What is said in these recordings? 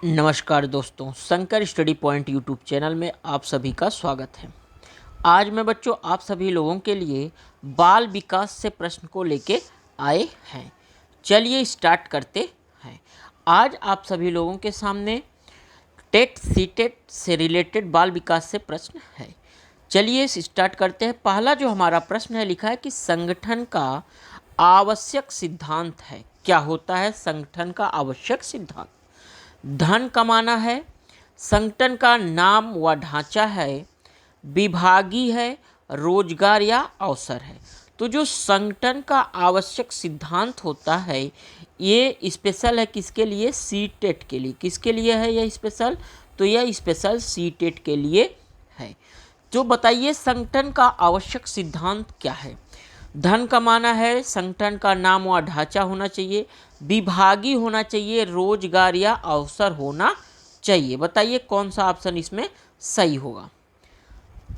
नमस्कार दोस्तों, Shankar study point YouTube channel में आप सभी का स्वागत है। आज मैं बच्चों आप सभी लोगों के लिए बाल विकास से प्रश्न को लेके आए हैं। चलिए स्टार्ट करते हैं। आज आप सभी लोगों के सामने टेट सीटेट से रिलेटेड बाल विकास से प्रश्न है। चलिए स्टार्ट करते हैं। पहला जो हमारा प्रश्न है, लिखा है कि संगठन का आवश्यक सिद्धांत है। क्या होता है संगठन का आवश्यक सिद्धांत? धन कमाना है, संगठन का नाम व ढांचा है, विभागीय है, रोजगार या अवसर है। तो जो संगठन का आवश्यक सिद्धांत होता है ये स्पेशल है किसके लिए? सी टेट के लिए। किसके लिए है यह स्पेशल? तो यह स्पेशल सी टेट के लिए है। तो बताइए संगठन का आवश्यक सिद्धांत क्या है? धन कमाना है, संगठन का नाम व ढांचा होना चाहिए, विभागीय होना चाहिए, रोजगार या अवसर होना चाहिए। बताइए कौन सा ऑप्शन इसमें सही होगा?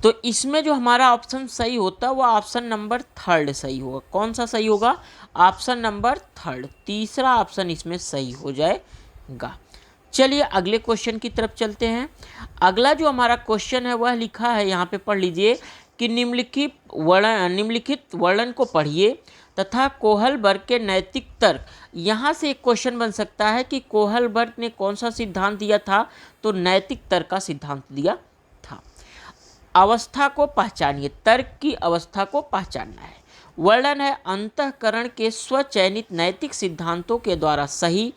तो इसमें जो हमारा ऑप्शन सही होता है वह ऑप्शन नंबर थर्ड सही होगा। कौन सा सही होगा? ऑप्शन नंबर थर्ड, तीसरा ऑप्शन इसमें सही हो जाएगा। चलिए अगले क्वेश्चन की तरफ चलते हैं। अगला जो हमारा क्वेश्चन है वह लिखा है, यहाँ पे पढ़ लीजिए कि निम्नलिखित वर्णन को पढ़िए तथा कोहलबर्ग के नैतिक तर्क। यहाँ से एक क्वेश्चन बन सकता है कि कोहलबर्ग ने कौन सा सिद्धांत दिया था? तो नैतिक तर्क का सिद्धांत दिया था। अवस्था को पहचानिए, तर्क की अवस्था को पहचानना है। वर्णन है अंतःकरण के स्वचयनित नैतिक सिद्धांतों के द्वारा सही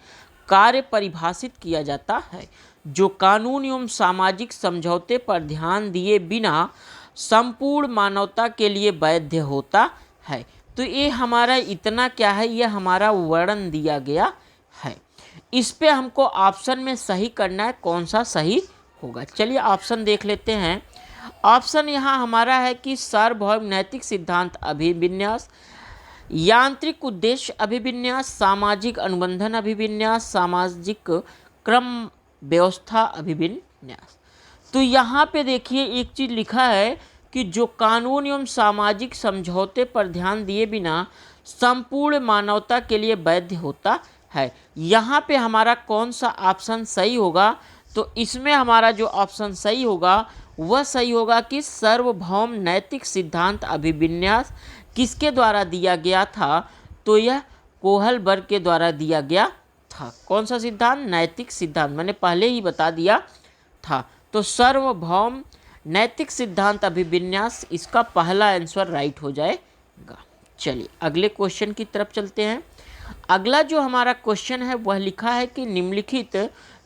कार्य परिभाषित किया जाता है, जो कानून एवं सामाजिक समझौते पर ध्यान दिए बिना संपूर्ण मानवता के लिए वैध होता है। तो ये हमारा इतना क्या है, यह हमारा वर्णन दिया गया है। इस पे हमको ऑप्शन में सही करना है, कौन सा सही होगा। चलिए ऑप्शन देख लेते हैं। ऑप्शन यहाँ हमारा है कि सार्वभौम नैतिक सिद्धांत अभिविन्यास, यांत्रिक उद्देश्य अभिविन्यास, सामाजिक अनुबंधन अभिविन्यास, सामाजिक क्रम व्यवस्था अभिविन्यास। तो यहाँ पे देखिए एक चीज़ लिखा है कि जो कानून एवं सामाजिक समझौते पर ध्यान दिए बिना संपूर्ण मानवता के लिए वैध होता है। यहाँ पे हमारा कौन सा ऑप्शन सही होगा? तो इसमें हमारा जो ऑप्शन सही होगा वह सही होगा कि सार्वभौम नैतिक सिद्धांत अभिविन्यास किसके द्वारा दिया गया था? तो यह कोहलबर्ग के द्वारा दिया गया था। कौन सा सिद्धांत? नैतिक सिद्धांत, मैंने पहले ही बता दिया था। तो सार्वभौम नैतिक सिद्धांत अभिविन्यास, इसका पहला आंसर राइट हो जाएगा। चलिए अगले क्वेश्चन की तरफ चलते हैं। अगला जो हमारा क्वेश्चन है वह लिखा है कि निम्नलिखित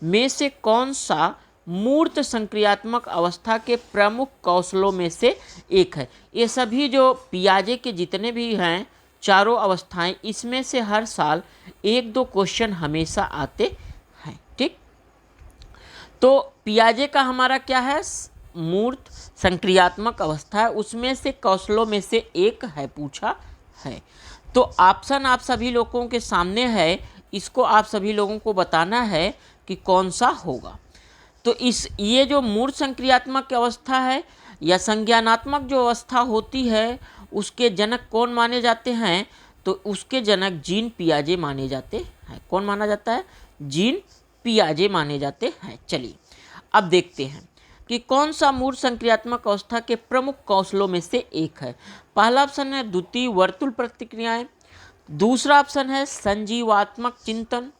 में से कौन सा मूर्त संक्रियात्मक अवस्था के प्रमुख कौशलों में से एक है? ये सभी जो पियाजे के जितने भी हैं चारों अवस्थाएं, इसमें से हर साल एक दो क्वेश्चन हमेशा आते हैं। ठीक, तो पियाजे का हमारा क्या है? मूर्त संक्रियात्मक अवस्था है, उसमें से कौशलों में से एक है पूछा है। तो ऑप्शन आप सभी लोगों के सामने है, इसको आप सभी लोगों को बताना है कि कौन सा होगा। तो ये जो मूर्त संक्रियात्मक अवस्था है या संज्ञानात्मक जो अवस्था होती है उसके जनक कौन माने जाते हैं? तो उसके जनक जीन पियाजे माने जाते हैं। कौन माना जाता है? जीन पियाजे माने जाते हैं। चलिए अब देखते हैं कि कौन सा मूर्त संक्रियात्मक अवस्था के प्रमुख कौशलों में से एक है। पहला ऑप्शन है द्वितीय वर्तुल प्रतिक्रियाएं, दूसरा ऑप्शन है संजीवात्मक चिंतन,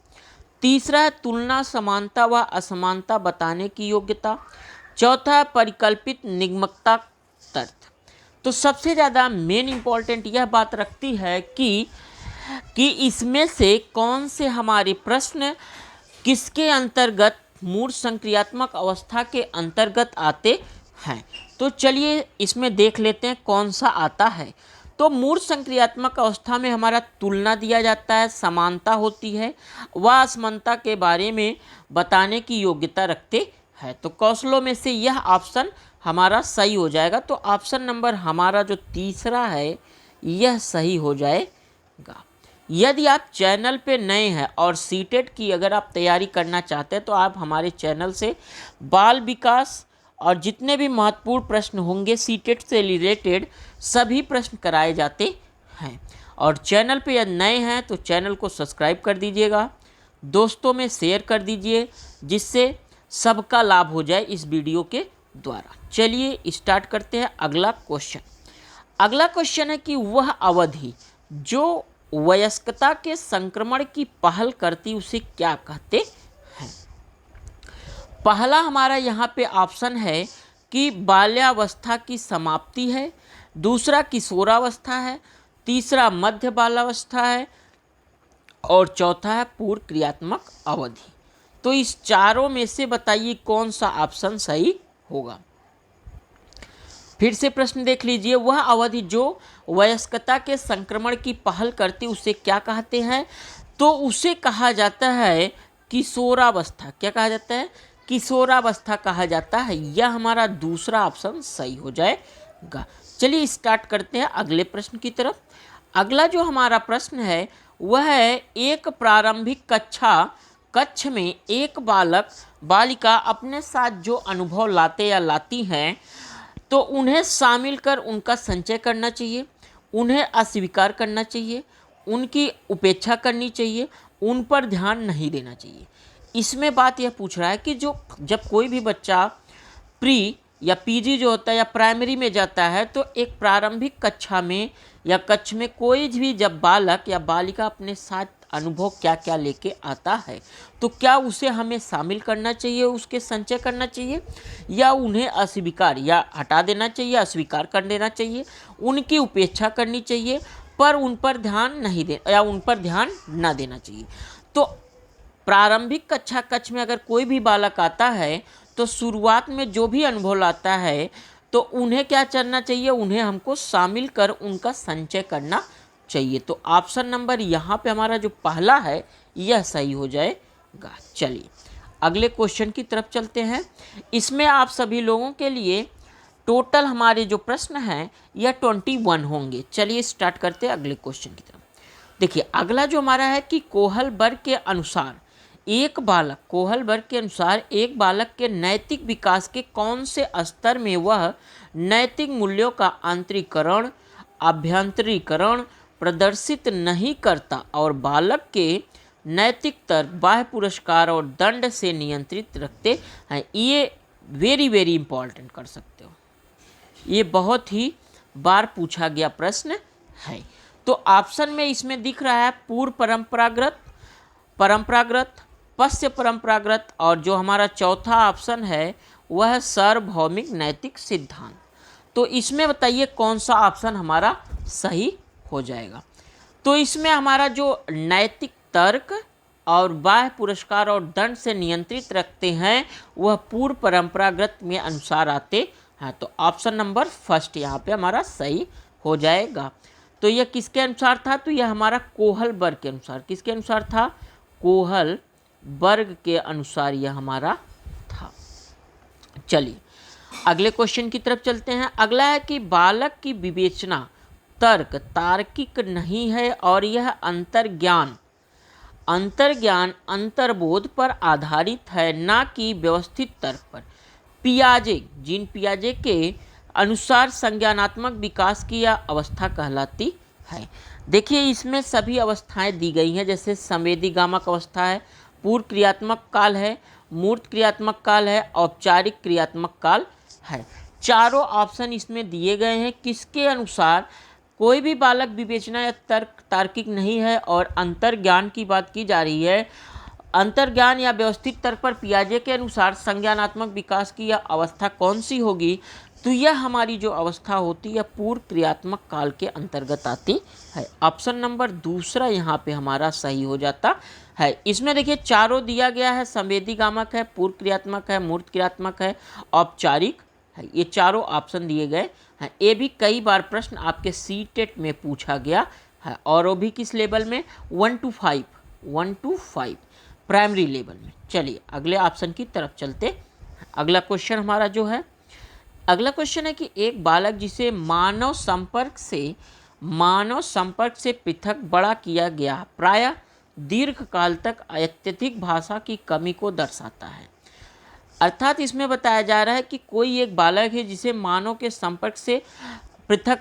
तीसरा है तुलना समानता व असमानता बताने की योग्यता, चौथा है परिकल्पित निगमकता तर्क। तो सबसे ज़्यादा मेन इम्पॉर्टेंट यह बात रखती है कि इसमें से कौन से हमारे प्रश्न किसके अंतर्गत मूर्त संक्रियात्मक अवस्था के अंतर्गत आते हैं। तो चलिए इसमें देख लेते हैं कौन सा आता है। तो मूर्त संक्रियात्मक अवस्था में हमारा तुलना दिया जाता है, समानता होती है, व असमानता के बारे में बताने की योग्यता रखते हैं। तो कौशलों में से यह ऑप्शन हमारा सही हो जाएगा। तो ऑप्शन नंबर हमारा जो तीसरा है यह सही हो जाएगा। यदि आप चैनल पे नए हैं और सीटेट की अगर आप तैयारी करना चाहते हैं तो आप हमारे चैनल से बाल विकास और जितने भी महत्वपूर्ण प्रश्न होंगे सीटेट से रिलेटेड सभी प्रश्न कराए जाते हैं। और चैनल पे यदि नए हैं तो चैनल को सब्सक्राइब कर दीजिएगा, दोस्तों में शेयर कर दीजिए जिससे सबका लाभ हो जाए इस वीडियो के द्वारा। चलिए स्टार्ट करते हैं अगला क्वेश्चन। अगला क्वेश्चन है कि वह अवधि जो वयस्कता के संक्रमण की पहल करती उसे क्या कहते हैं। पहला हमारा यहाँ पे ऑप्शन है कि बाल्यावस्था की समाप्ति है, दूसरा किशोरावस्था है, तीसरा मध्य बालावस्था है और चौथा है पूर्व क्रियात्मक अवधि। तो इस चारों में से बताइए कौन सा ऑप्शन सही होगा। फिर से प्रश्न देख लीजिए, वह अवधि जो वयस्कता के संक्रमण की पहल करती उसे क्या कहते हैं। तो उसे कहा जाता है किशोरावस्था। क्या कहा जाता है? किशोरावस्था कहा जाता है। यह हमारा दूसरा ऑप्शन सही हो जाएगा। चलिए स्टार्ट करते हैं अगले प्रश्न की तरफ। अगला जो हमारा प्रश्न है वह है, एक प्रारंभिक कक्ष में एक बालक बालिका अपने साथ जो अनुभव लाते या लाती हैं तो उन्हें शामिल कर उनका संचय करना चाहिए, उन्हें अस्वीकार करना चाहिए, उनकी उपेक्षा करनी चाहिए, उन पर ध्यान नहीं देना चाहिए। इसमें बात यह पूछ रहा है कि जब कोई भी बच्चा प्री या पीजी जो होता है या प्राइमरी में जाता है तो एक प्रारंभिक कक्षा में या कक्ष में कोई भी जब बालक या बालिका अपने साथ अनुभव क्या क्या लेके आता है तो क्या उसे हमें शामिल करना चाहिए, उसके संचय करना चाहिए या उन्हें अस्वीकार या हटा देना चाहिए, अस्वीकार कर देना चाहिए, उनकी उपेक्षा करनी चाहिए पर उन पर ध्यान नहीं दे या उन पर ध्यान न देना चाहिए। तो प्रारंभिक कक्ष में अगर कोई भी बालक आता है तो शुरुआत में जो भी अनुभव लाता है तो उन्हें क्या करना चाहिए, उन्हें हमको शामिल कर उनका संचय करना चाहिए। तो ऑप्शन नंबर यहाँ पे हमारा जो पहला है यह सही हो जाएगा। चलिए अगले क्वेश्चन की तरफ चलते हैं। इसमें आप सभी लोगों के लिए टोटल हमारे जो प्रश्न हैं यह 21 होंगे। चलिए स्टार्ट करते हैं अगले क्वेश्चन की तरफ। देखिए अगला जो हमारा है कि कोहल वर्ग के अनुसार एक बालक के नैतिक विकास के कौन से स्तर में वह नैतिक मूल्यों का आंतरिकरण अभ्यंतरीकरण प्रदर्शित नहीं करता और बालक के नैतिक तर्क बाह्य पुरस्कार और दंड से नियंत्रित रखते हैं। ये वेरी इंपॉर्टेंट कर सकते हो, ये बहुत ही बार पूछा गया प्रश्न है। तो ऑप्शन में इसमें दिख रहा है पूर्व परंपरागत, पश्च परंपरागत और जो हमारा चौथा ऑप्शन है वह सार्वभौमिक नैतिक सिद्धांत। तो इसमें बताइए कौन सा ऑप्शन हमारा सही हो जाएगा। तो इसमें हमारा जो नैतिक तर्क और बाह्य पुरस्कार और दंड से नियंत्रित रखते हैं वह पूर्व परंपरागत में अनुसार आते हैं। तो ऑप्शन नंबर फर्स्ट यहाँ पे हमारा सही हो जाएगा। तो यह किसके अनुसार था? तो यह हमारा कोहल वर्ग के अनुसार। किसके अनुसार था? कोहल वर्ग के अनुसार यह हमारा था। चलिए अगले क्वेश्चन की तरफ चलते हैं। अगला है कि बालक की विवेचना तर्क तार्किक नहीं है और यह अंतर्ज्ञान अंतर्बोध पर आधारित है, ना कि व्यवस्थित तर्क पर। जीन पियाजे के अनुसार संज्ञानात्मक विकास की यह अवस्था कहलाती है। देखिए इसमें सभी अवस्थाएं दी गई हैं, जैसे संवेदीगामक अवस्था है, पूर्व क्रियात्मक काल है, मूर्त क्रियात्मक काल है, औपचारिक क्रियात्मक काल है। चारों ऑप्शन इसमें दिए गए हैं किसके अनुसार कोई भी बालक विवेचना या तर्क तार्किक नहीं है और अंतर्ज्ञान की बात की जा रही है। अंतर्ज्ञान या व्यवस्थित तर्क पर पियाजे के अनुसार संज्ञानात्मक विकास की यह अवस्था कौन सी होगी? तो यह हमारी जो अवस्था होती है पूर्व क्रियात्मक काल के अंतर्गत आती है। ऑप्शन नंबर दूसरा यहाँ पे हमारा सही हो जाता है। इसमें देखिए चारों दिया गया है, संवेदीगामक है, पूर्व क्रियात्मक है, मूर्त क्रियात्मक है, औपचारिक है। ये चारों ऑप्शन दिए गए हैं। ये भी कई बार प्रश्न आपके सीटेट में पूछा गया है और वो भी किस लेवल में? 1 to 5 प्राइमरी लेवल में। चलिए अगले ऑप्शन की तरफ चलते। अगला क्वेश्चन हमारा जो है, अगला क्वेश्चन है कि एक बालक जिसे मानव संपर्क से पृथक बड़ा किया गया प्रायः दीर्घ काल तक अत्यधिक भाषा की कमी को दर्शाता है। अर्थात इसमें बताया जा रहा है कि कोई एक बालक है जिसे मानव के संपर्क से पृथक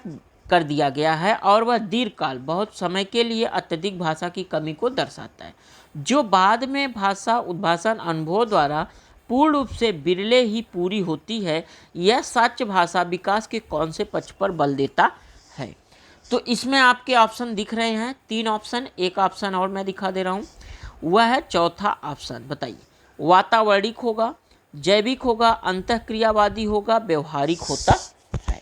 कर दिया गया है और वह दीर्घकाल बहुत समय के लिए अत्यधिक भाषा की कमी को दर्शाता है। जो बाद में भाषा उद्भाषण अनुभव द्वारा पूर्ण रूप से बिरले ही पूरी होती है। यह सच भाषा विकास के कौन से पक्ष पर बल देता है? तो इसमें आपके ऑप्शन दिख रहे हैं, 3 ऑप्शन। एक ऑप्शन और मैं दिखा दे रहा हूँ, वह है चौथा ऑप्शन। बताइए, वातावरणिक होगा, जैविक होगा, अंतःक्रियावादी होगा, व्यवहारिक होता है?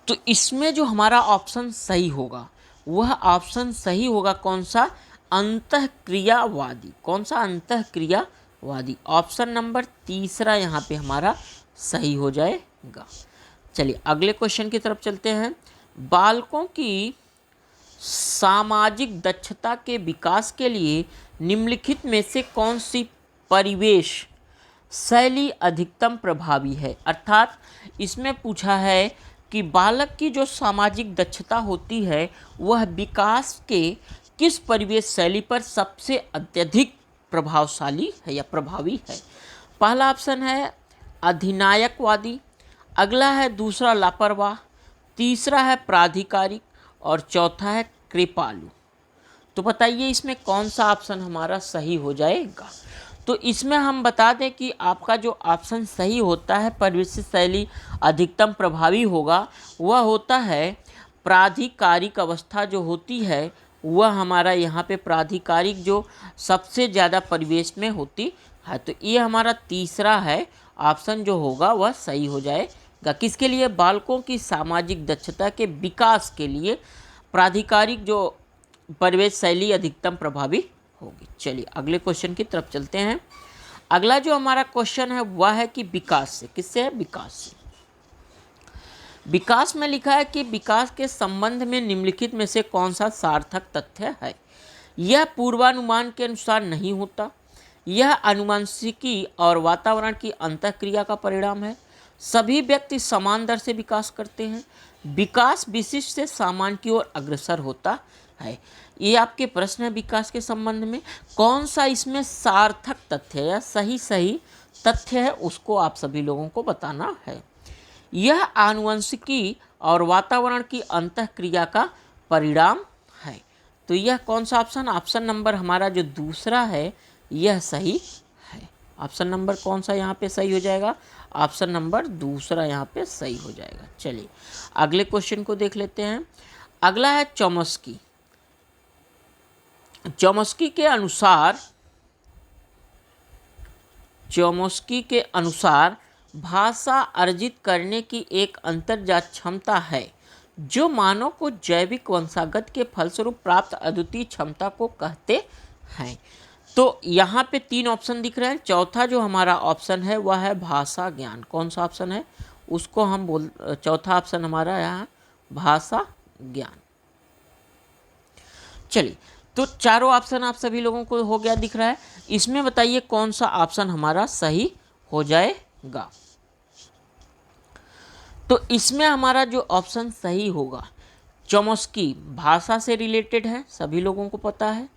तो इसमें जो हमारा ऑप्शन सही होगा वह ऑप्शन सही होगा कौन सा? अंतःक्रियावादी। कौन सा? अंतःक्रियावादी। ऑप्शन नंबर तीसरा यहाँ पे हमारा सही हो जाएगा। चलिए अगले क्वेश्चन की तरफ चलते हैं। बालकों की सामाजिक दक्षता के विकास के लिए निम्नलिखित में से कौन सी परिवेश शैली अधिकतम प्रभावी है? अर्थात इसमें पूछा है कि बालक की जो सामाजिक दक्षता होती है वह विकास के किस परिवेश शैली पर सबसे अत्यधिक प्रभावशाली है या प्रभावी है? पहला ऑप्शन है अधिनायकवादी, अगला है दूसरा लापरवाह, तीसरा है प्राधिकारिक और चौथा है कृपालु। तो बताइए इसमें कौन सा ऑप्शन हमारा सही हो जाएगा? तो इसमें हम बता दें कि आपका जो ऑप्शन सही होता है परिवेश शैली अधिकतम प्रभावी होगा, वह होता है प्राधिकारिक अवस्था जो होती है वह हमारा यहाँ पे प्राधिकारिक जो सबसे ज़्यादा परिवेश में होती है। तो ये हमारा तीसरा है ऑप्शन जो होगा वह सही हो जाएगा। किसके लिए? बालकों की सामाजिक दक्षता के विकास के लिए प्राधिकारिक जो परिवेश शैली अधिकतम प्रभावी होगी। चलिए अगले क्वेश्चन की तरफ चलते हैं। अगला जो हमारा क्वेश्चन है वह है कि विकास से, किससे है? विकास से। विकास में लिखा है कि विकास के संबंध में निम्नलिखित में से कौन सा सार्थक तथ्य है? यह पूर्वानुमान के अनुसार नहीं होता, यह आनुवंशिकी और वातावरण की अंतःक्रिया का परिणाम है, सभी व्यक्ति समान दर से विकास करते हैं, विकास विशिष्ट से सामान्य की ओर अग्रसर होता है। ये आपके प्रश्न है विकास के संबंध में कौन सा इसमें सार्थक तथ्य या सही तथ्य है उसको आप सभी लोगों को बताना है। यह आनुवंशिकी और वातावरण की अंतःक्रिया का परिणाम है। तो यह कौन सा ऑप्शन? ऑप्शन नंबर हमारा जो दूसरा है यह सही है। ऑप्शन नंबर कौन सा यहाँ पे सही हो जाएगा? ऑप्शन नंबर दूसरा यहाँ पे सही हो जाएगा। चलिए अगले क्वेश्चन को देख लेते हैं। अगला है चॉम्स्की। चॉम्स्की के अनुसार भाषा अर्जित करने की एक अंतर्जात क्षमता है जो मानव को जैविक वंशागत के फलस्वरूप प्राप्त अद्वितीय क्षमता को कहते हैं। तो यहाँ पे 3 ऑप्शन दिख रहे हैं। चौथा जो हमारा ऑप्शन है वह है भाषा ज्ञान। कौन सा ऑप्शन है उसको हम चौथा ऑप्शन हमारा यहाँ भाषा ज्ञान। चलिए तो चारों ऑप्शन आप सभी लोगों को हो गया दिख रहा है। इसमें बताइए कौन सा ऑप्शन हमारा सही हो जाएगा? तो इसमें हमारा जो ऑप्शन सही होगा, चॉम्स्की भाषा से रिलेटेड है, सभी लोगों को पता है।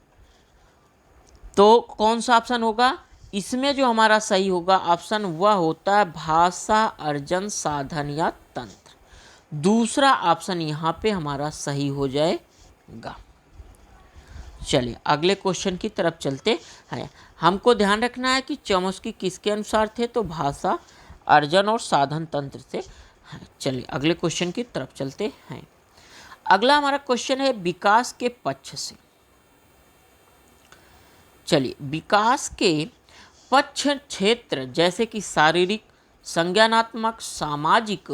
तो कौन सा ऑप्शन होगा? इसमें जो हमारा सही होगा ऑप्शन वह होता है भाषा अर्जन साधन या तंत्र। दूसरा ऑप्शन यहाँ पे हमारा सही हो जाएगा। चलिए अगले क्वेश्चन की तरफ चलते हैं। हमको ध्यान रखना है कि चॉम्स्की किसके अनुसार थे? तो भाषा अर्जन और साधन तंत्र से हैं। चलिए अगले क्वेश्चन की तरफ चलते हैं। अगला हमारा क्वेश्चन है विकास के पक्ष से। चलिए विकास के पक्ष क्षेत्र जैसे कि शारीरिक, संज्ञानात्मक, सामाजिक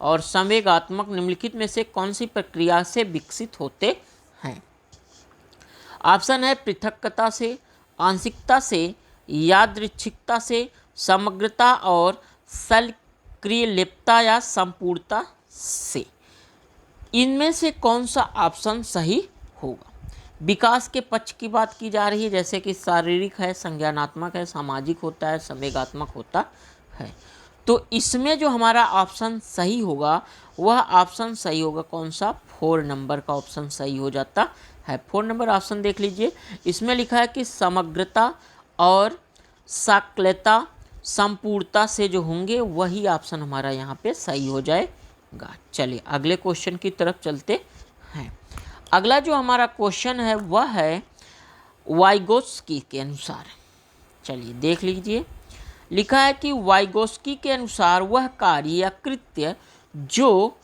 और संवेगात्मक निम्नलिखित में से कौन सी प्रक्रिया से विकसित होते हैं? ऑप्शन है पृथकता से, आंशिकता से, यादृच्छिकता से, समग्रता और सक्रियता या संपूर्णता से। इनमें से कौन सा ऑप्शन सही होगा? विकास के पक्ष की बात की जा रही है जैसे कि शारीरिक है, संज्ञानात्मक है, सामाजिक होता है, संवेगात्मक होता है। तो इसमें जो हमारा ऑप्शन सही होगा वह ऑप्शन सही होगा कौन सा? 4 नंबर का ऑप्शन सही हो जाता है। 4 नंबर ऑप्शन देख लीजिए। इसमें लिखा है कि समग्रता और सक्रियता संपूर्णता से जो होंगे वही ऑप्शन हमारा यहाँ पे सही हो जाएगा। चलिए अगले क्वेश्चन की तरफ चलते हैं। अगला जो हमारा क्वेश्चन है वह है वाइगोस्की के अनुसार। चलिए देख लीजिए, लिखा है कि वाइगोस्की के अनुसार वह कार्य या कृत्य जो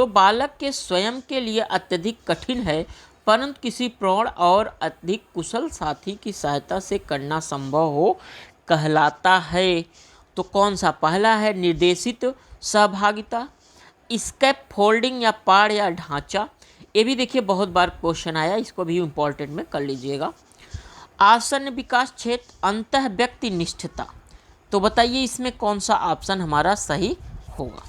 बालक के स्वयं के लिए अत्यधिक कठिन है परंतु किसी प्रौढ़ और अधिक कुशल साथी की सहायता से करना संभव हो कहलाता है। तो कौन सा? पहला है निर्देशित सहभागिता, स्कैप फोल्डिंग या पाड़ या ढांचा। ये भी देखिए बहुत बार क्वेश्चन आया, इसको भी इम्पोर्टेंट में कर लीजिएगा। आसन्न विकास क्षेत्र, अंतः व्यक्ति निष्ठता। तो बताइए इसमें कौन सा ऑप्शन हमारा सही होगा?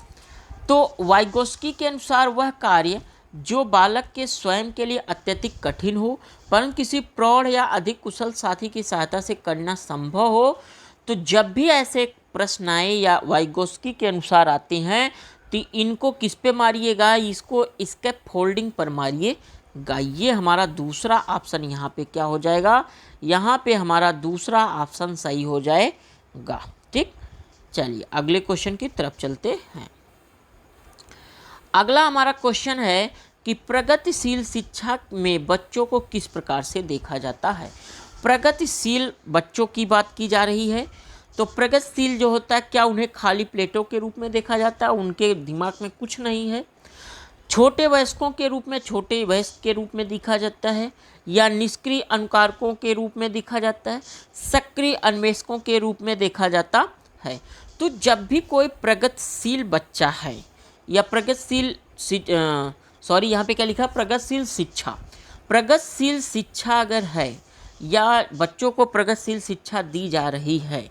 तो वाइगोस्की के अनुसार वह कार्य जो बालक के स्वयं के लिए अत्यधिक कठिन हो परंतु किसी प्रौढ़ या अधिक कुशल साथी की सहायता से करना संभव हो। तो जब भी ऐसे प्रश्न आए या वाइगोस्की के अनुसार आते हैं तो इनको किस पे मारिएगा? इसको स्कैप फोल्डिंग पर मारिएगा। ये हमारा दूसरा ऑप्शन यहाँ पे क्या हो जाएगा? यहाँ पे हमारा दूसरा ऑप्शन सही हो जाएगा। ठीक, चलिए अगले क्वेश्चन की तरफ चलते हैं। अगला हमारा क्वेश्चन है कि प्रगतिशील शिक्षा में बच्चों को किस प्रकार से देखा जाता है। प्रगतिशील बच्चों की बात की जा रही है। तो प्रगतिशील जो होता है, क्या उन्हें खाली प्लेटों के रूप में देखा जाता है? उनके दिमाग में कुछ नहीं है। छोटे वयस्कों के रूप में छोटे वयस्क के रूप में देखा जाता है, या निष्क्रिय अनुकारकों के रूप में देखा जाता है, सक्रिय अन्वेषकों के रूप में देखा जाता है। तो जब भी कोई प्रगतिशील बच्चा है या यहाँ पे क्या लिखा? प्रगतिशील शिक्षा। प्रगतिशील शिक्षा अगर है या बच्चों को प्रगतिशील शिक्षा दी जा रही है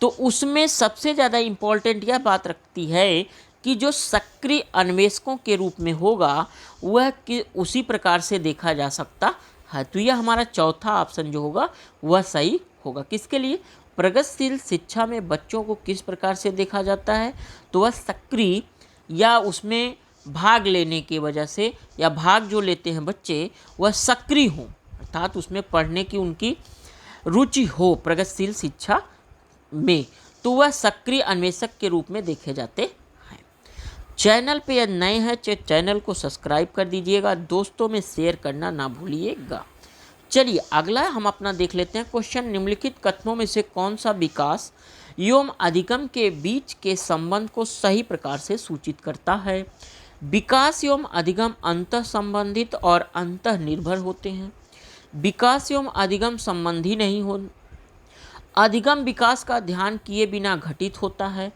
तो उसमें सबसे ज़्यादा इम्पोर्टेंट यह बात रखती है कि जो सक्रिय अन्वेषकों के रूप में होगा वह कि उसी प्रकार से देखा जा सकता है। तो यह हमारा चौथा ऑप्शन जो होगा वह सही होगा। किसके लिए? प्रगतिशील शिक्षा में बच्चों को किस प्रकार से देखा जाता है? तो वह सक्रिय या उसमें भाग लेने की वजह से या भाग जो लेते हैं बच्चे वह सक्रिय हों, अर्थात उसमें पढ़ने की उनकी रुचि हो प्रगतिशील शिक्षा में, तो वह सक्रिय अन्वेषक के रूप में देखे जाते हैं। चैनल पे यदि नए हैं तो चैनल को सब्सक्राइब कर दीजिएगा, दोस्तों में शेयर करना ना भूलिएगा। चलिए अगला हम अपना देख लेते हैं क्वेश्चन। निम्नलिखित कथनों में से कौन सा विकास एवं अधिगम के बीच के संबंध को सही प्रकार से सूचित करता है? विकास एवं अधिगम अंतः संबंधित और अंतः निर्भर होते हैं। विकास एवं अधिगम संबंधी नहीं हो। अधिगम विकास का ध्यान किए बिना घटित होता है।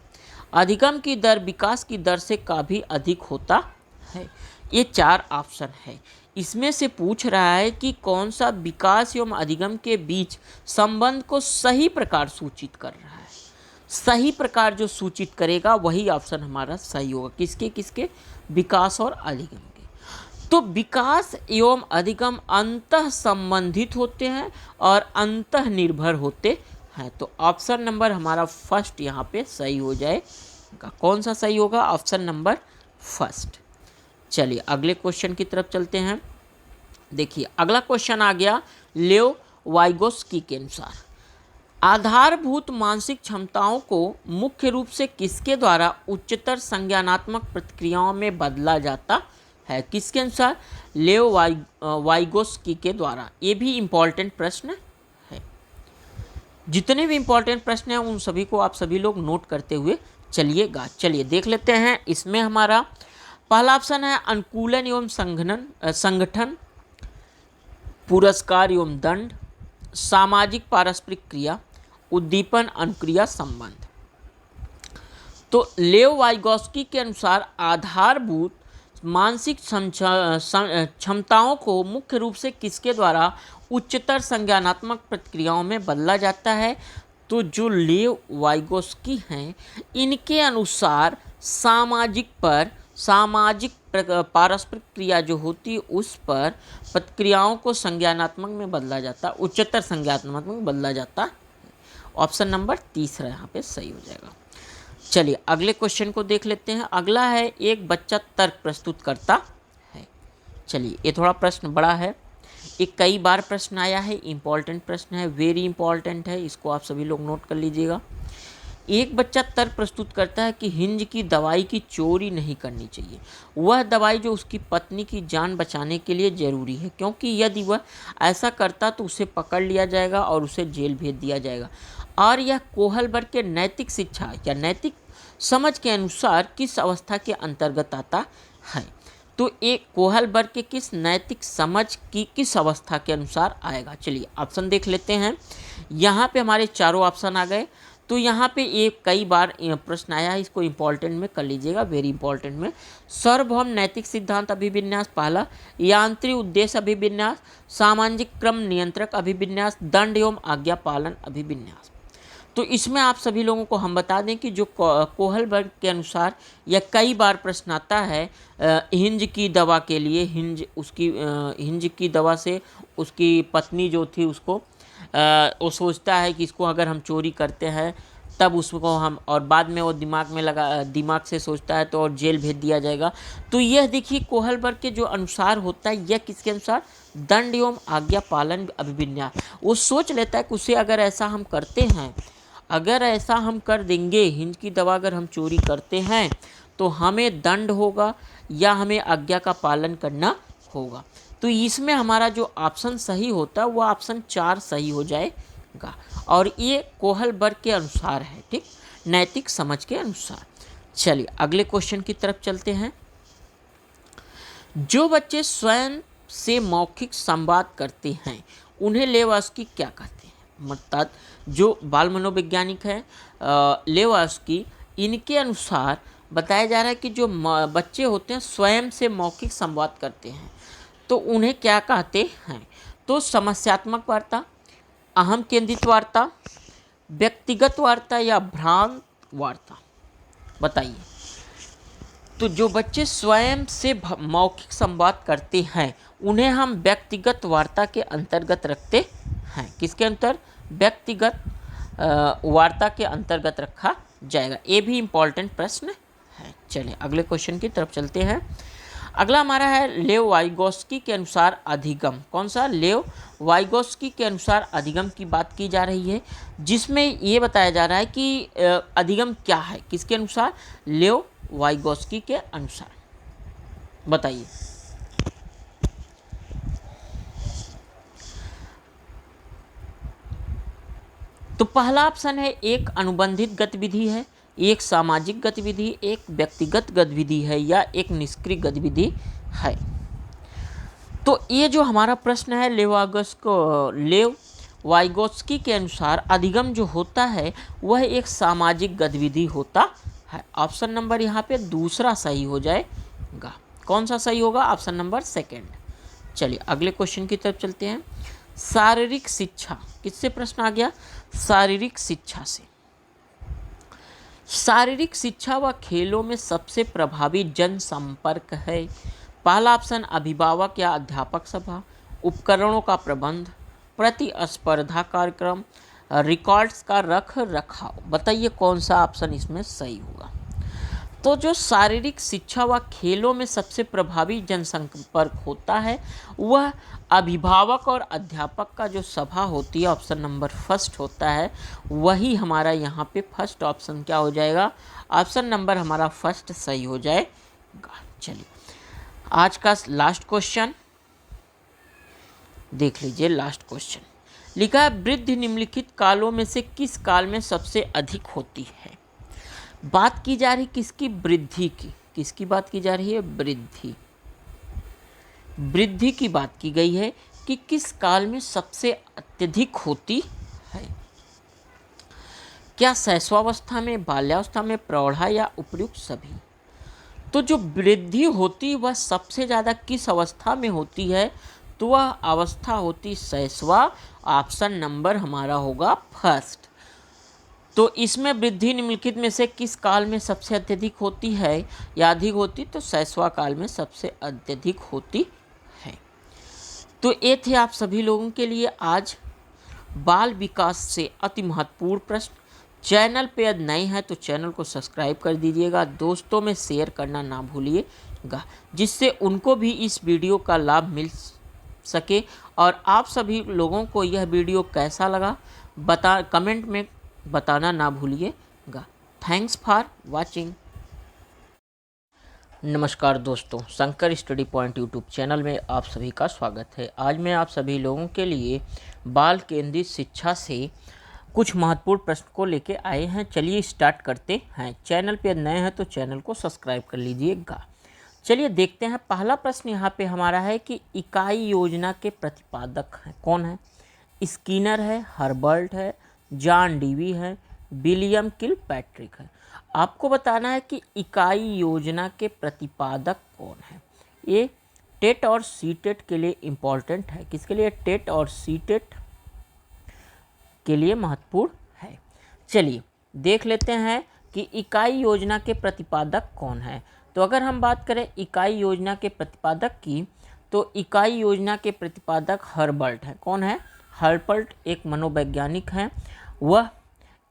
अधिगम की दर विकास की दर से काफ़ी अधिक होता है। ये चार ऑप्शन है। इसमें से पूछ रहा है कि कौन सा विकास एवं अधिगम के बीच संबंध को सही प्रकार सूचित कर रहा है। सही प्रकार जो सूचित करेगा वही ऑप्शन हमारा सही होगा। किसके किसके? विकास और अधिगम के। तो विकास एवं अधिगम अंतः संबंधित होते हैं और अंतः निर्भर होते हैं। तो ऑप्शन नंबर हमारा फर्स्ट यहाँ पे सही हो जाएगा। कौन सा सही होगा? Option number first. चलिए अगले क्वेश्चन की तरफ चलते हैं। देखिए अगला क्वेश्चन आ गया लेओ वाइगोस्की के अनुसार आधारभूत मानसिक क्षमताओं को मुख्य रूप से किसके द्वारा उच्चतर संज्ञानात्मक प्रतिक्रियाओं में बदला जाता है? किसके अनुसार? लेओ वाइगोस्की के द्वारा। ये भी इम्पॉर्टेंट प्रश्न है। जितने भी इम्पॉर्टेंट प्रश्न हैं उन सभी को आप सभी लोग नोट करते हुए चलिएगा। चलिए देख लेते हैं। इसमें हमारा पहला ऑप्शन है अनुकूलन एवं संगठन, पुरस्कार एवं दंड, सामाजिक पारस्परिक क्रिया, उद्दीपन अनुक्रिया संबंध। तो लेओ वाइगोस्की के अनुसार आधारभूत मानसिक क्षमताओं को मुख्य रूप से किसके द्वारा उच्चतर संज्ञानात्मक प्रतिक्रियाओं में बदला जाता है? तो जो लेओ वाइगोस्की हैं इनके अनुसार सामाजिक पारस्परिक क्रिया जो होती है उस पर प्रतिक्रियाओं को संज्ञानात्मक में बदला जाता, उच्चतर संज्ञानात्मक में बदला जाता। ऑप्शन नंबर तीसरा यहाँ पे सही हो जाएगा। चलिए अगले क्वेश्चन को देख लेते हैं। अगला है एक बच्चा तर्क प्रस्तुत करता है। चलिए ये थोड़ा प्रश्न बड़ा है, एक कई बार प्रश्न आया है, इम्पॉर्टेंट प्रश्न है, वेरी इंपॉर्टेंट है, इसको आप सभी लोग नोट कर लीजिएगा। एक बच्चा तर्क प्रस्तुत करता है कि हिंज की दवाई की चोरी नहीं करनी चाहिए। वह दवाई जो उसकी पत्नी की जान बचाने के लिए ज़रूरी है, क्योंकि यदि वह ऐसा करता तो उसे पकड़ लिया जाएगा और उसे जेल भेज दिया जाएगा। और यह कोहलबर्ग के नैतिक शिक्षा या नैतिक समझ के अनुसार किस अवस्था के अंतर्गत आता है? तो एक कोहलबर्ग के किस नैतिक समझ की किस अवस्था के अनुसार आएगा? चलिए ऑप्शन देख लेते हैं। यहाँ पे हमारे चारों ऑप्शन आ गए। तो यहाँ पे एक कई बार प्रश्न आया है, इसको इम्पोर्टेंट में कर लीजिएगा, वेरी इंपॉर्टेंट में। सार्वभौम नैतिक सिद्धांत अभिविन्यास पहला, यांत्रिक उद्देश्य अभिविन्यास, सामाजिक क्रम नियंत्रक अभिविन्यास, दंड एवं आज्ञा पालन अभिविन्यास। तो इसमें आप सभी लोगों को हम बता दें कि जो कोहलबर्ग के अनुसार यह कई बार प्रश्न आता है, हिंज की दवा के लिए, हिंज की दवा से उसकी पत्नी जो थी उसको वो सोचता है कि इसको अगर हम चोरी करते हैं तब उसको हम, और बाद में वो दिमाग से सोचता है तो और जेल भेज दिया जाएगा। तो यह देखिए कोहलबर्ग के जो अनुसार होता है, यह किसके अनुसार? दंड एवं आज्ञा पालन अभिविन्यास। वो सोच लेता है कि उसे अगर ऐसा हम करते हैं, अगर ऐसा हम कर देंगे, हिंज की दवा अगर हम चोरी करते हैं तो हमें दंड होगा या हमें आज्ञा का पालन करना होगा। तो इसमें हमारा जो ऑप्शन सही होता है वो ऑप्शन 4 सही हो जाएगा, और ये कोहलबर्ग के अनुसार है, ठीक, नैतिक समझ के अनुसार। चलिए अगले क्वेश्चन की तरफ चलते हैं। जो बच्चे स्वयं से मौखिक संवाद करते हैं उन्हें लेवास्की क्या कहते हैं? मतलब जो बाल मनोवैज्ञानिक है लेवास्की, इनके अनुसार बताया जा रहा है कि जो बच्चे होते हैं स्वयं से मौखिक संवाद करते हैं तो उन्हें क्या कहते हैं? तो समस्यात्मक वार्ता, अहम केंद्रित वार्ता, व्यक्तिगत वार्ता या भ्रांत वार्ता? बताइए। तो जो बच्चे स्वयं से मौखिक संवाद करते हैं उन्हें हम व्यक्तिगत वार्ता के अंतर्गत रखते हैं। किसके अंतर? व्यक्तिगत वार्ता के अंतर्गत रखा जाएगा। ये भी इम्पॉर्टेंट प्रश्न है। चलिए अगले क्वेश्चन की तरफ चलते हैं। अगला हमारा है लेव वाइगोस्की के अनुसार अधिगम। कौन सा? लेव वाइगोस्की के अनुसार अधिगम की बात की जा रही है, जिसमें ये बताया जा रहा है कि अधिगम क्या है, किसके अनुसार? लेव वाइगोस्की के अनुसार। बताइए। तो पहला ऑप्शन है एक अनुबंधित गतिविधि है, एक सामाजिक गतिविधि, एक व्यक्तिगत गतिविधि है या एक निष्क्रिय गतिविधि है। तो ये जो हमारा प्रश्न है लेव वाइगोस्की के अनुसार अधिगम जो होता है वह एक सामाजिक गतिविधि होता है। ऑप्शन नंबर यहाँ पे दूसरा सही हो जाएगा। कौन सा सही होगा? Option number second. चलिए अगले क्वेश्चन की तरफ चलते हैं। शारीरिक शिक्षा, किससे प्रश्न आ गया? शारीरिक शिक्षा से। शारीरिक शिक्षा व खेलों में सबसे प्रभावी जनसंपर्क है। पहला ऑप्शन अभिभावक या अध्यापक सभा, उपकरणों का प्रबंध, प्रतिस्पर्धा कार्यक्रम, रिकॉर्ड्स का रख रखाव। बताइए कौन सा ऑप्शन इसमें सही होगा? तो जो शारीरिक शिक्षा व खेलों में सबसे प्रभावी जनसंपर्क होता है वह अभिभावक और अध्यापक का जो सभा होती है, ऑप्शन नंबर फर्स्ट होता है, वही हमारा यहाँ पे फर्स्ट ऑप्शन क्या हो जाएगा? ऑप्शन नंबर हमारा फर्स्ट सही हो जाएगा। चलिए आज का लास्ट क्वेश्चन देख लीजिए। लास्ट क्वेश्चन लिखा है वृद्धि निम्नलिखित कालों में से किस काल में सबसे अधिक होती है? बात की जा रही किसकी? वृद्धि की। किसकी बात की जा रही है? वृद्धि। वृद्धि की बात की गई है कि किस काल में सबसे अत्यधिक होती है। क्या शैशवावस्था में, बाल्यावस्था में, प्रौढ़ा या उपयुक्त सभी? तो जो वृद्धि होती वह सबसे ज़्यादा किस अवस्था में होती है? तो वह अवस्था होती शैशवा। ऑप्शन नंबर हमारा होगा फर्स्ट। तो इसमें वृद्धि निम्नलिखित में से किस काल में सबसे अत्यधिक होती है या अधिक होती? तो शैशवा काल में सबसे अत्यधिक होती है। तो ये थे आप सभी लोगों के लिए आज बाल विकास से अति महत्वपूर्ण प्रश्न। चैनल पे यदि नए हैं तो चैनल को सब्सक्राइब कर दीजिएगा, दोस्तों में शेयर करना ना भूलिएगा, जिससे उनको भी इस वीडियो का लाभ मिल सके। और आप सभी लोगों को यह वीडियो कैसा लगा कमेंट में बताना ना भूलिएगा। जाएगा। Thanks for watching. नमस्कार दोस्तों, Shankar study point YouTube channel में आप सभी का स्वागत है। आज मैं आप सभी लोगों के लिए बाल केंद्रित शिक्षा से कुछ महत्वपूर्ण प्रश्न को लेके आए हैं। चलिए स्टार्ट करते हैं। चैनल पे नए हैं तो चैनल को सब्सक्राइब कर लीजिएगा। चलिए देखते हैं। पहला प्रश्न यहाँ पे हमारा है कि इकाई योजना के प्रतिपादक हैं कौन है। स्किनर है, हर्बर्ट है, जॉन डीवी है, विलियम किलपैट्रिक है। आपको बताना है कि इकाई योजना के प्रतिपादक कौन है। ये टेट और सीटेट के लिए इम्पॉर्टेंट है। किसके लिए? टेट और सीटेट के लिए महत्वपूर्ण है। चलिए देख लेते हैं कि इकाई योजना के प्रतिपादक कौन है। तो अगर हम बात करें इकाई योजना के प्रतिपादक की, तो इकाई योजना के प्रतिपादक हर्बर्ट है। कौन है? हर्बर्ट एक मनोवैज्ञानिक हैं। वह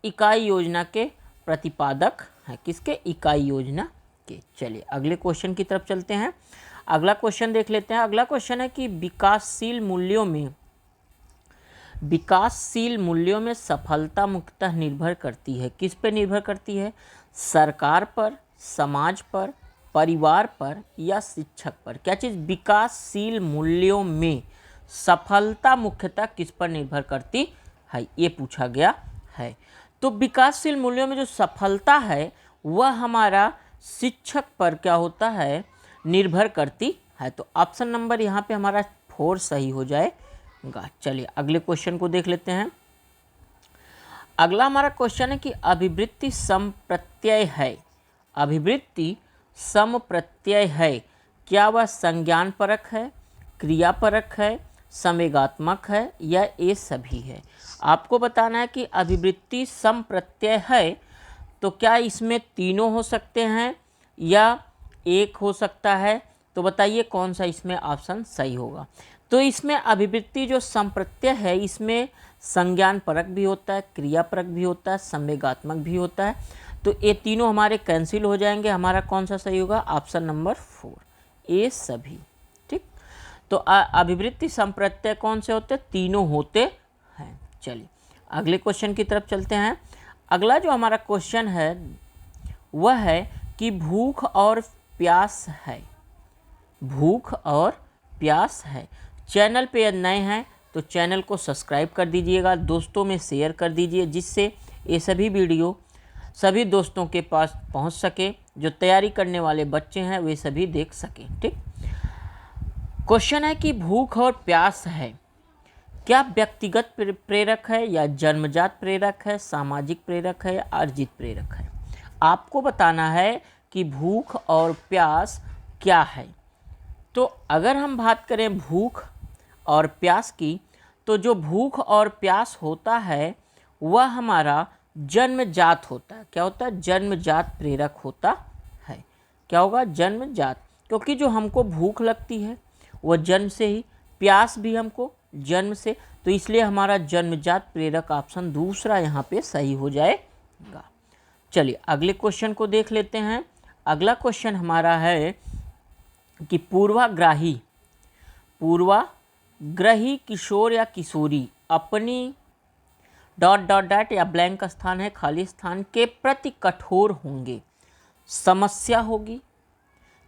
इकाई योजना के प्रतिपादक हैं। किसके? इकाई योजना के। चलिए अगले क्वेश्चन की तरफ चलते हैं। अगला क्वेश्चन देख लेते हैं। अगला क्वेश्चन है कि विकासशील मूल्यों में सफलता मुख्यतः निर्भर करती है। किस पे निर्भर करती है? सरकार पर, समाज पर, परिवार पर या शिक्षक पर। क्या चीज़? विकासशील मूल्यों में सफलता मुख्यतः किस पर निर्भर करती है, ये पूछा गया है। तो विकासशील मूल्यों में जो सफलता है वह हमारा शिक्षक पर क्या होता है? निर्भर करती है। तो ऑप्शन नंबर यहाँ पे हमारा 4 सही हो जाएगा। चलिए अगले क्वेश्चन को देख लेते हैं। अगला हमारा क्वेश्चन है कि अभिवृत्ति समप्रत्यय है। अभिवृत्ति समप्रत्यय है, क्या वह संज्ञान परक है, क्रियापरक है, संवेगात्मक है या ये सभी है। आपको बताना है कि अभिवृत्ति समप्रत्यय है तो क्या इसमें तीनों हो सकते हैं या एक हो सकता है। तो बताइए कौन सा इसमें ऑप्शन सही होगा। तो इसमें अभिवृत्ति जो संप्रत्यय है इसमें संज्ञान परक भी होता है, क्रियापरक भी होता है, संवेगात्मक भी होता है। तो ये तीनों हमारे कैंसिल हो जाएंगे। हमारा कौन सा सही होगा? ऑप्शन नंबर 4, ये सभी। ठीक, तो अभिवृत्ति संप्रत्यय कौन से होते हैं? तीनों होते हैं। चलिए अगले क्वेश्चन की तरफ चलते हैं। अगला जो हमारा क्वेश्चन है वह है कि भूख और प्यास है। भूख और प्यास है। चैनल पे यदि नए हैं तो चैनल को सब्सक्राइब कर दीजिएगा, दोस्तों में शेयर कर दीजिए, जिससे ये सभी वीडियो सभी दोस्तों के पास पहुंच सके। जो तैयारी करने वाले बच्चे हैं वे सभी देख सकें। ठीक, क्वेश्चन है कि भूख और प्यास है, क्या व्यक्तिगत प्रेरक है या जन्मजात प्रेरक है, सामाजिक प्रेरक है या अर्जित प्रेरक है। आपको बताना है कि भूख और प्यास क्या है। तो अगर हम बात करें भूख और प्यास की, तो जो भूख और प्यास होता है वह हमारा जन्मजात होता है। क्या होता है? जन्मजात प्रेरक होता है। क्या होगा? जन्मजात। क्योंकि जो हमको भूख लगती है वह जन्म से ही, प्यास भी हमको जन्म से, तो इसलिए हमारा जन्मजात प्रेरक ऑप्शन दूसरा यहाँ पे सही हो जाएगा। चलिए अगले क्वेश्चन को देख लेते हैं। अगला क्वेश्चन हमारा है कि पूर्वाग्रही किशोर या किशोरी अपनी ... या ब्लैंक स्थान है, खाली स्थान के प्रति कठोर होंगे। समस्या होगी,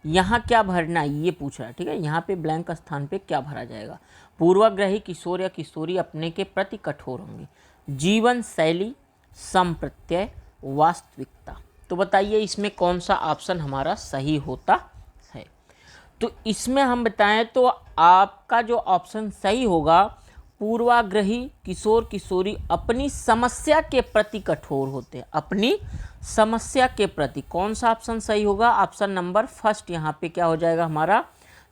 यहाँ क्या भरना है ये पूछ रहा है। ठीक है, यहाँ पे ब्लैंक स्थान पे क्या भरा जाएगा। पूर्वाग्रही किशोर या किशोरी अपने के प्रति कठोर होंगे। जीवन शैली, संप्रत्यय, वास्तविकता। तो बताइए इसमें कौन सा ऑप्शन हमारा सही होता है। तो इसमें हम बताएं तो आपका जो ऑप्शन सही होगा, पूर्वाग्रही किशोर किशोरी अपनी समस्या के प्रति कठोर होते हैं। अपनी समस्या के प्रति कौन सा ऑप्शन सही होगा? ऑप्शन नंबर 1 यहाँ पे क्या हो जाएगा हमारा?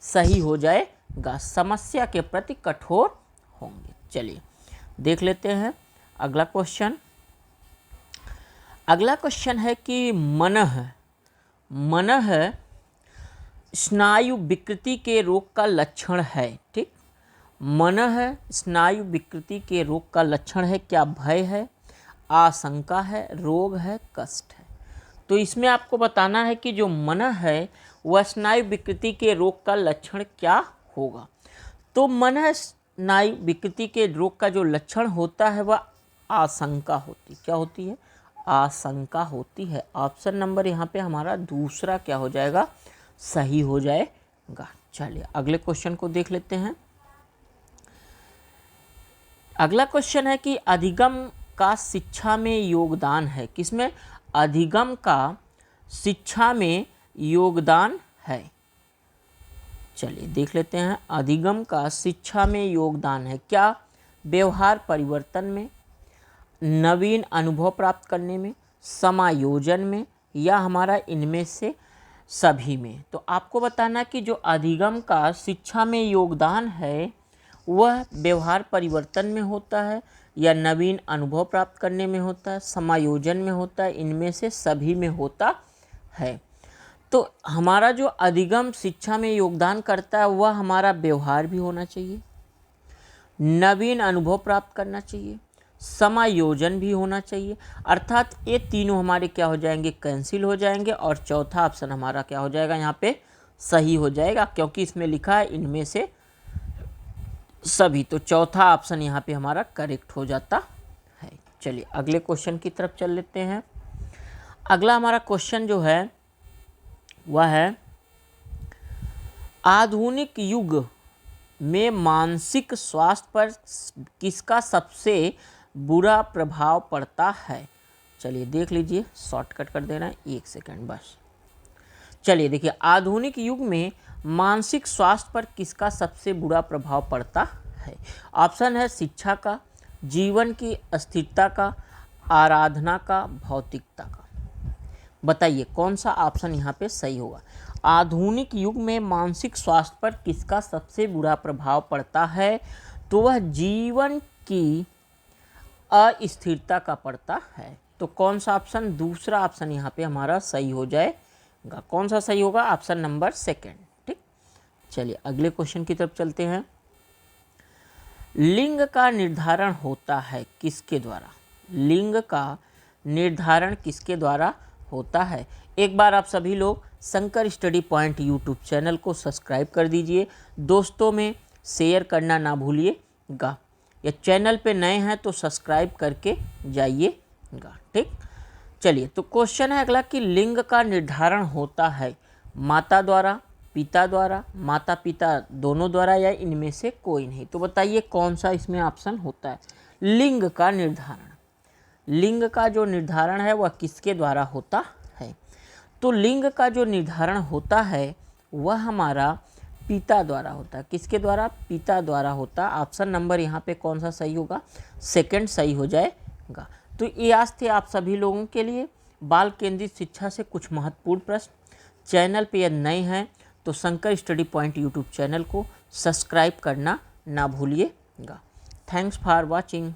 सही हो जाएगा। समस्या के प्रति कठोर होंगे। चलिए देख लेते हैं अगला क्वेश्चन। अगला क्वेश्चन है कि मनः स्नायु विकृति के रोग का लक्षण है। ठीक, मनः स्नायु विकृति के रोग का लक्षण है। क्या भय है, आशंका है, रोग है, कष्ट है। तो इसमें आपको बताना है कि जो मनः है वह स्नायु विकृति के रोग का लक्षण क्या होगा। तो मनः स्नायु विकृति के रोग का जो लक्षण होता है वह आशंका होती। क्या होती है? आशंका होती है। ऑप्शन नंबर यहाँ पे हमारा दूसरा क्या हो जाएगा, सही हो जाएगा। चलिए अगले क्वेश्चन को देख लेते हैं। अगला क्वेश्चन है कि अधिगम का शिक्षा में योगदान है। किसमें? अधिगम का शिक्षा में योगदान है। चलिए देख लेते हैं। अधिगम का शिक्षा में योगदान है क्या? व्यवहार परिवर्तन में, नवीन अनुभव प्राप्त करने में, समायोजन में, या हमारा इनमें से सभी में। तो आपको बताना कि जो अधिगम का शिक्षा में योगदान है वह व्यवहार परिवर्तन में होता है, या नवीन अनुभव प्राप्त करने में होता है, समायोजन में होता है, इनमें से सभी में होता है। तो हमारा जो अधिगम शिक्षा में योगदान करता है वह हमारा व्यवहार भी होना चाहिए, नवीन अनुभव प्राप्त करना चाहिए, समायोजन भी होना चाहिए। अर्थात ये तीनों हमारे क्या हो जाएंगे, कैंसिल हो जाएंगे, और चौथा ऑप्शन हमारा क्या हो जाएगा, यहाँ पे सही हो जाएगा, क्योंकि इसमें लिखा है इनमें से सभी। तो चौथा ऑप्शन यहाँ पे हमारा करेक्ट हो जाता है। चलिए अगले क्वेश्चन की तरफ चल लेते हैं। अगला हमारा क्वेश्चन जो है वह है, आधुनिक युग में मानसिक स्वास्थ्य पर किसका सबसे बुरा प्रभाव पड़ता है? चलिए देख लीजिए, शॉर्टकट कर देना है, 1 सेकंड बस। चलिए देखिए, आधुनिक युग में मानसिक स्वास्थ्य पर किसका सबसे बुरा प्रभाव पड़ता है? ऑप्शन है शिक्षा का, जीवन की अस्थिरता का, आराधना का, भौतिकता का। बताइए कौन सा ऑप्शन यहाँ पे सही होगा। आधुनिक युग में मानसिक स्वास्थ्य पर किसका सबसे बुरा प्रभाव पड़ता है? तो वह जीवन की अस्थिरता का पड़ता है। तो कौन सा ऑप्शन, दूसरा ऑप्शन यहाँ पे हमारा सही हो जाएगा। कौन सा सही होगा? Option number second. ठीक, चलिए अगले क्वेश्चन की तरफ चलते हैं। लिंग का निर्धारण होता है किसके द्वारा? लिंग का निर्धारण किसके द्वारा होता है? एक बार आप सभी लोग Shankar study point YouTube channel को सब्सक्राइब कर दीजिए, दोस्तों में शेयर करना ना भूलिएगा। या चैनल पे नए हैं तो सब्सक्राइब करके जाइएगा। ठीक, चलिए तो क्वेश्चन है अगला कि लिंग का निर्धारण होता है माता द्वारा, पिता द्वारा, माता पिता दोनों द्वारा, या इनमें से कोई नहीं। तो बताइए कौन सा इसमें ऑप्शन होता है। लिंग का निर्धारण, लिंग का जो निर्धारण है वह किसके द्वारा होता है? तो लिंग का जो निर्धारण होता है वह हमारा पिता द्वारा होता है। किसके द्वारा? पिता द्वारा होता है। ऑप्शन नंबर यहाँ पे कौन सा सही होगा? सेकंड सही हो जाएगा। तो ये आज थे आप सभी लोगों के लिए बाल केंद्रित शिक्षा से कुछ महत्वपूर्ण प्रश्न। चैनल पे यदि नए हैं तो Shankar study point YouTube channel को सब्सक्राइब करना ना भूलिएगा। Thanks for watching.